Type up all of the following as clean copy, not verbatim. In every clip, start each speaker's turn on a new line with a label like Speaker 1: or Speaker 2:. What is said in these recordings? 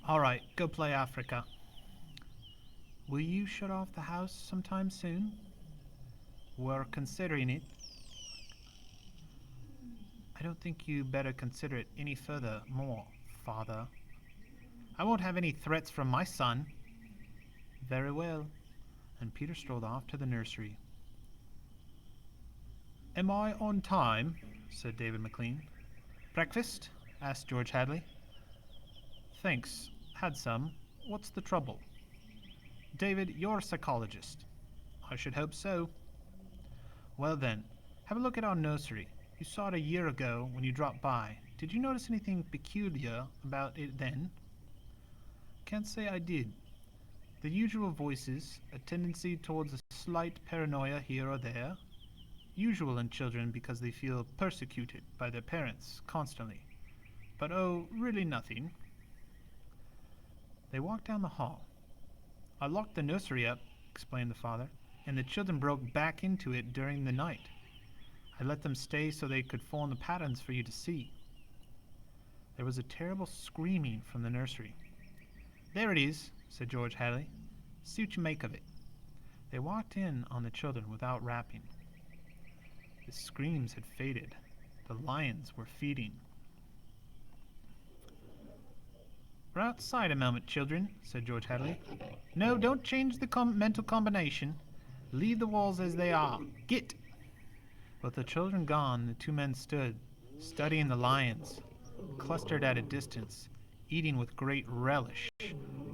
Speaker 1: All right, go play Africa. Will you shut off the house sometime soon? We're considering it. I don't think you better consider it any further more, Father. I won't have any threats from my son. Very well. And Peter strolled off to the nursery. Am I on time? Said David McLean. Breakfast? Asked George Hadley. Thanks. Had some. What's the trouble? David, you're a psychologist. I should hope so. Well then, have a look at our nursery. You saw it a year ago when you dropped by. Did you notice anything peculiar about it then? Can't say I did. The usual voices, a tendency towards a slight paranoia here or there. Usual in children because they feel persecuted by their parents constantly. But oh, really nothing. They walked down the hall. I locked the nursery up, explained the father, and the children broke back into it during the night. I let them stay so they could form the patterns for you to see. There was a terrible screaming from the nursery. There it is, said George Hadley. See what you make of it. They walked in on the children without rapping. The screams had faded. The lions were feeding. We're outside a moment, children, said George Hadley. No, don't change the mental combination. Leave the walls as they are. Get! With the children gone, the two men stood, studying the lions, clustered at a distance, eating with great relish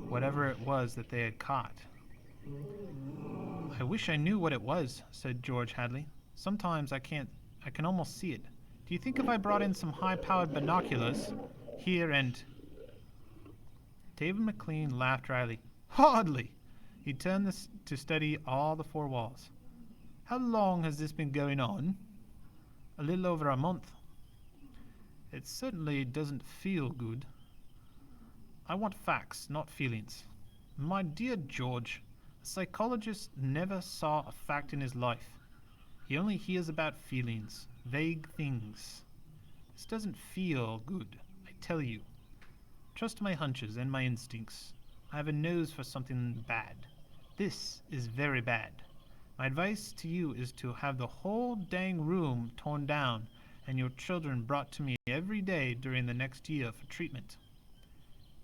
Speaker 1: whatever it was that they had caught. I wish I knew what it was, said George Hadley. Sometimes I can almost see it. Do you think if I brought in some high-powered binoculars here and... David McLean laughed dryly. Hardly! He turned to study all the four walls. How long has this been going on? A little over a month. It certainly doesn't feel good. I want facts, not feelings. My dear George, a psychologist never saw a fact in his life. He only hears about feelings, vague things. This doesn't feel good, I tell you. Trust my hunches and my instincts. I have a nose for something bad. This is very bad. My advice to you is to have the whole dang room torn down and your children brought to me every day during the next year for treatment.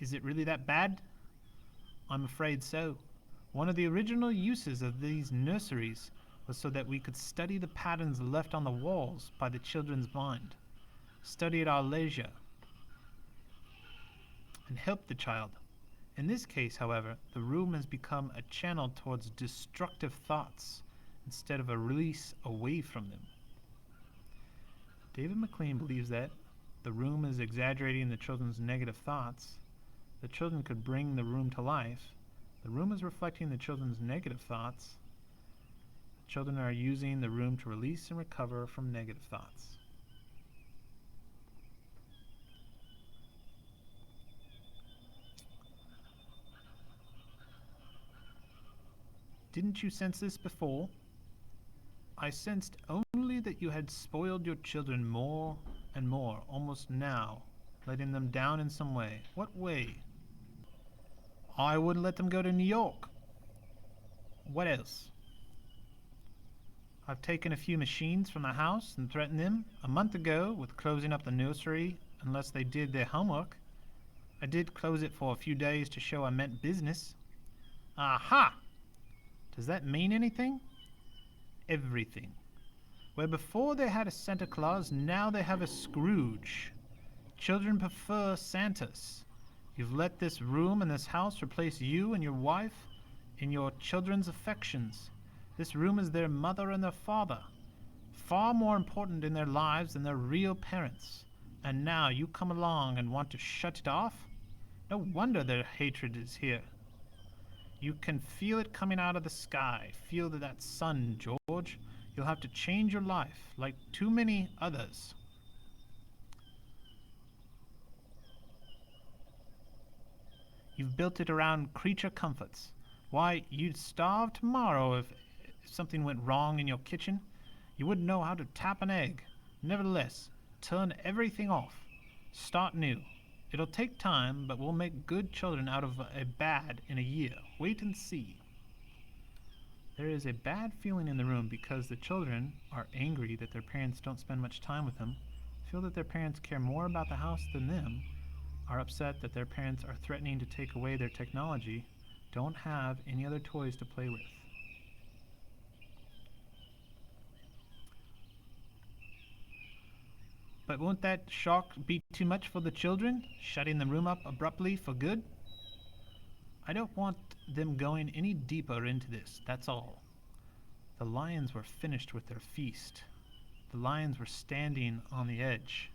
Speaker 1: Is it really that bad? I'm afraid so. One of the original uses of these nurseries was so that we could study the patterns left on the walls by the children's mind, study at our leisure, and help the child. In this case, however, the room has become a channel towards destructive thoughts instead of a release away from them. David McLean believes that the room is exaggerating the children's negative thoughts. The children could bring the room to life. The room is reflecting the children's negative thoughts. The children are using the room to release and recover from negative thoughts. Didn't you sense this before? I sensed only that you had spoiled your children more and more, almost now, letting them down in some way. What way? I wouldn't let them go to New York. What else? I've taken a few machines from the house and threatened them a month ago with closing up the nursery unless they did their homework. I did close it for a few days to show I meant business. Aha! Does that mean anything? Everything. Where before they had a Santa Claus, now they have a Scrooge. Children prefer Santas. You've let this room and this house replace you and your wife in your children's affections. This room is their mother and their father, far more important in their lives than their real parents. And now you come along and want to shut it off? No wonder their hatred is here. You can feel it coming out of the sky. Feel that sun, George. You'll have to change your life, like too many others. You've built it around creature comforts. Why, you'd starve tomorrow if something went wrong in your kitchen. You wouldn't know how to tap an egg. Nevertheless, turn everything off. Start new. It'll take time, but we'll make good children out of a bad in a year. Wait and see. There is a bad feeling in the room because the children are angry that their parents don't spend much time with them, feel that their parents care more about the house than them, are upset that their parents are threatening to take away their technology, don't have any other toys to play with. But won't that shock be too much for the children, shutting the room up abruptly for good? I don't want them going any deeper into this, that's all. The lions were finished with their feast. The lions were standing on the edge.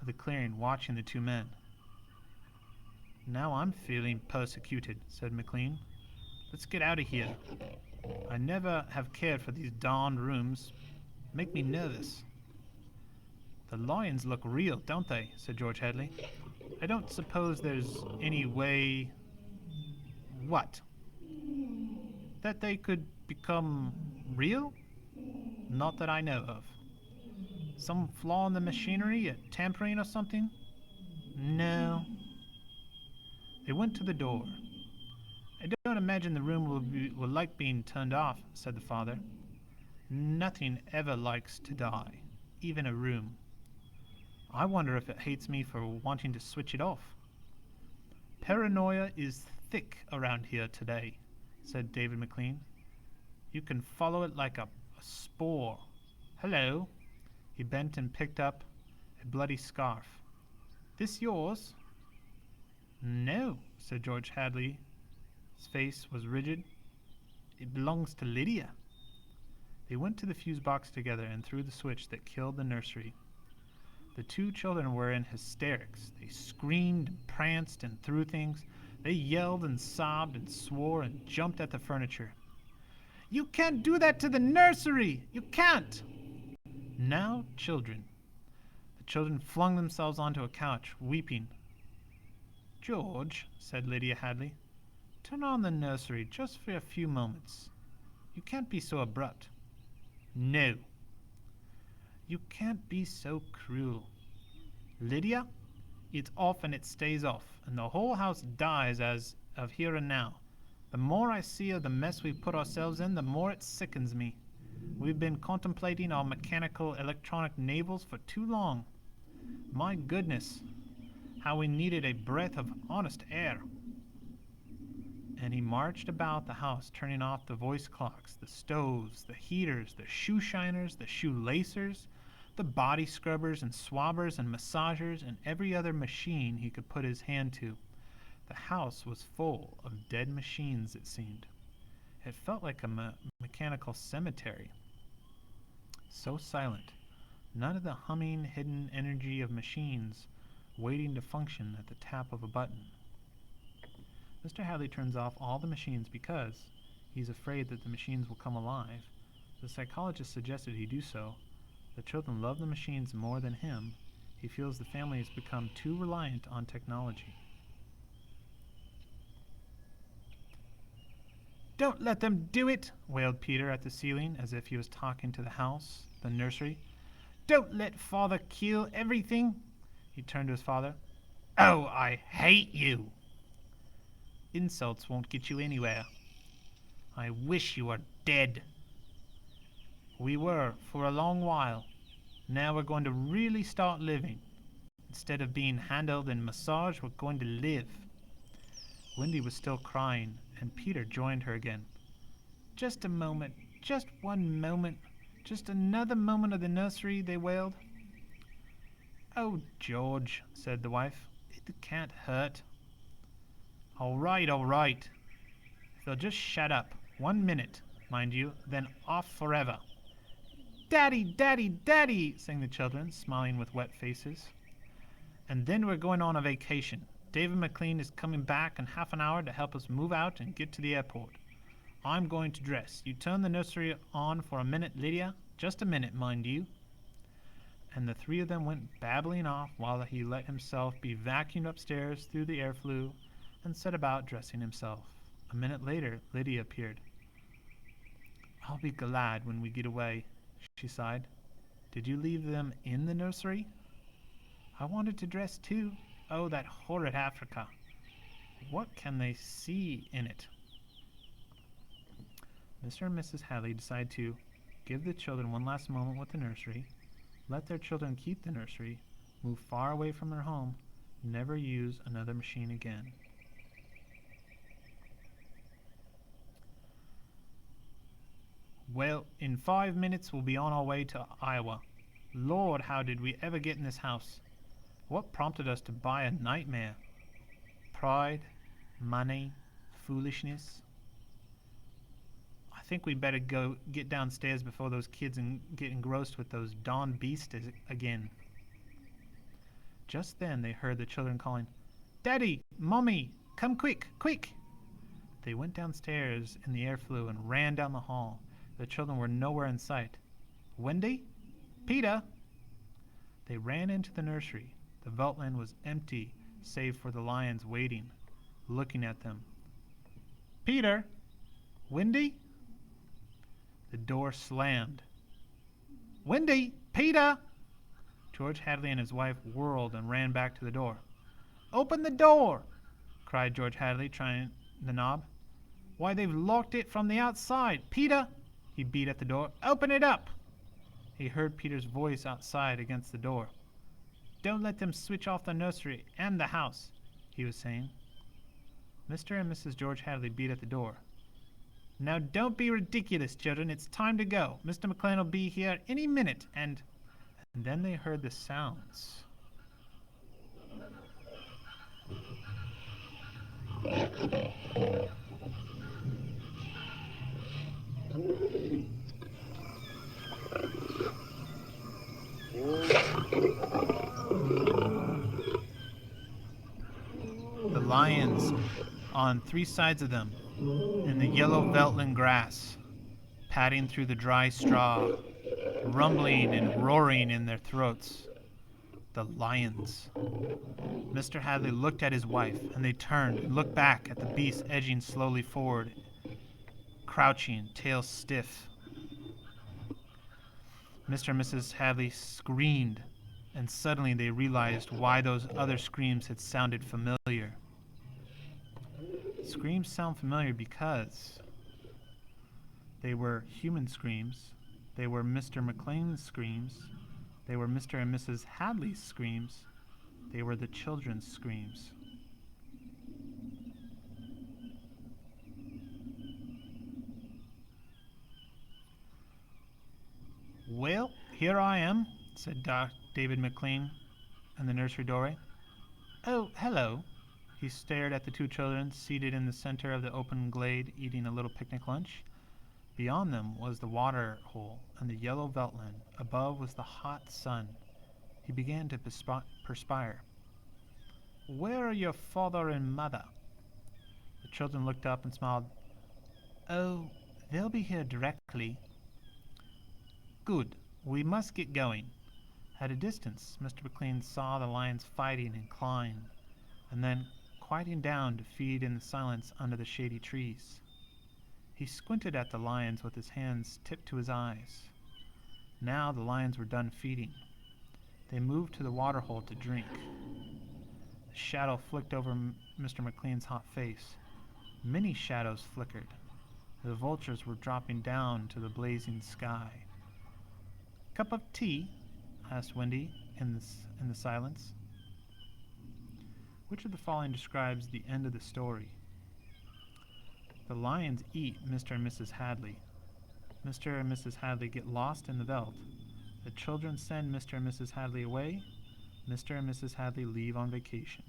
Speaker 1: Of the clearing, watching the two men. Now I'm feeling persecuted, said McLean. Let's get out of here. I never have cared for these darned rooms. Make me nervous. The lions look real, don't they? Said George Headley. I don't suppose there's any way... What? That they could become real? Not that I know of. Some flaw in the machinery, a tampering or something? No. They went to the door. I don't imagine the room will like being turned off, said the father. Nothing ever likes to die, even a room. I wonder if it hates me for wanting to switch it off. Paranoia is thick around here today, said David McLean. You can follow it like a spore. Hello. He bent and picked up a bloody scarf. This yours? No, said George Hadley. His face was rigid. It belongs to Lydia. They went to the fuse box together and threw the switch that killed the nursery. The two children were in hysterics. They screamed and pranced and threw things. They yelled and sobbed and swore and jumped at the furniture. You can't do that to the nursery! You can't! Now, children. The children flung themselves onto a couch, weeping. George, said Lydia Hadley, turn on the nursery just for a few moments. You can't be so abrupt. No. You can't be so cruel. Lydia, it's off and it stays off, and the whole house dies as of here and now. The more I see of the mess we've put ourselves in, the more it sickens me. We've been contemplating our mechanical electronic navels for too long. My goodness, how we needed a breath of honest air. And he marched about the house, turning off the voice clocks, the stoves, the heaters, the shoe shiners, the shoelacers, the body scrubbers and swabbers and massagers, and every other machine he could put his hand to. The house was full of dead machines, it seemed. It felt like a mechanical cemetery. So silent. None of the humming, hidden energy of machines waiting to function at the tap of a button. Mr. Hadley turns off all the machines because he's afraid that the machines will come alive. The psychologist suggested he do so. The children love the machines more than him. He feels the family has become too reliant on technology. Don't let them do it, wailed Peter at the ceiling as if he was talking to the house, the nursery. Don't let Father kill everything. He turned to his father. Oh, I hate you. Insults won't get you anywhere. I wish you were dead. We were for a long while. Now we're going to really start living. Instead of being handled and massaged, we're going to live. Wendy was still crying, and Peter joined her again. Just a moment, just one moment, just another moment of the nursery, they wailed. Oh, George, said the wife, it can't hurt. All right, if they'll just shut up. 1 minute, mind you, then off forever. Daddy, Daddy, Daddy, sang the children, smiling with wet faces. And then we're going on a vacation. David McLean is coming back in half an hour to help us move out and get to the airport. I'm going to dress. You turn the nursery on for a minute, Lydia. Just a minute, mind you. And the three of them went babbling off while he let himself be vacuumed upstairs through the air flue and set about dressing himself. A minute later, Lydia appeared. I'll be glad when we get away, she sighed. Did you leave them in the nursery? I wanted to dress too. Oh, that horrid Africa. What can they see in it? Mr. and Mrs. Hadley decided to give the children one last moment with the nursery, let their children keep the nursery, move far away from their home, never use another machine again. Well, in 5 minutes we'll be on our way to Iowa. Lord, how did we ever get in this house? What prompted us to buy a nightmare? Pride, money, foolishness. I think we'd better go get downstairs before those kids get engrossed with those darn beasts again. Just then they heard the children calling, "Daddy, Mommy, come quick, quick!" They went downstairs and the air flew and ran down the hall. The children were nowhere in sight. Wendy? Peter? They ran into the nursery. The Veldt-land was empty, save for the lions waiting, looking at them. Peter? Wendy? The door slammed. Wendy! Peter! George Hadley and his wife whirled and ran back to the door. Open the door! Cried George Hadley, trying the knob. Why, they've locked it from the outside. Peter! He beat at the door. Open it up! He heard Peter's voice outside against the door. Don't let them switch off the nursery and the house, he was saying. Mr. and Mrs. George Hadley beat at the door. Now don't be ridiculous, children. It's time to go. Mr. McLean will be here any minute, and then they heard the sounds. The lions on 3 sides of them, in the yellow Veldt-land grass, padding through the dry straw, rumbling and roaring in their throats. The lions. Mr. Hadley looked at his wife, and they turned and looked back at the beast edging slowly forward, crouching, tail stiff. Mr. and Mrs. Hadley screamed, and suddenly they realized why those other screams had sounded familiar. Screams sound familiar because they were human screams, they were Mr. McLean's screams, they were Mr. and Mrs. Hadley's screams, they were the children's screams. Well, here I am, said David McLean in the nursery doorway. Oh, hello. He stared at the 2 children seated in the center of the open glade eating a little picnic lunch. Beyond them was the water hole and the yellow Veldt-land. Above was the hot sun. He began to perspire. Where are your father and mother? The children looked up and smiled. Oh, they'll be here directly. Good. We must get going. At a distance, Mr. McLean saw the lions fighting and clawing, and then quieting down to feed in the silence under the shady trees. He squinted at the lions with his hands tipped to his eyes. Now the lions were done feeding. They moved to the waterhole to drink. A shadow flicked over Mr. McLean's hot face. Many shadows flickered. The vultures were dropping down to the blazing sky. Cup of tea? Asked Wendy in the silence. Which of the following describes the end of the story? The lions eat Mr. and Mrs. Hadley. Mr. and Mrs. Hadley get lost in the Veldt. The children send Mr. and Mrs. Hadley away. Mr. and Mrs. Hadley leave on vacation.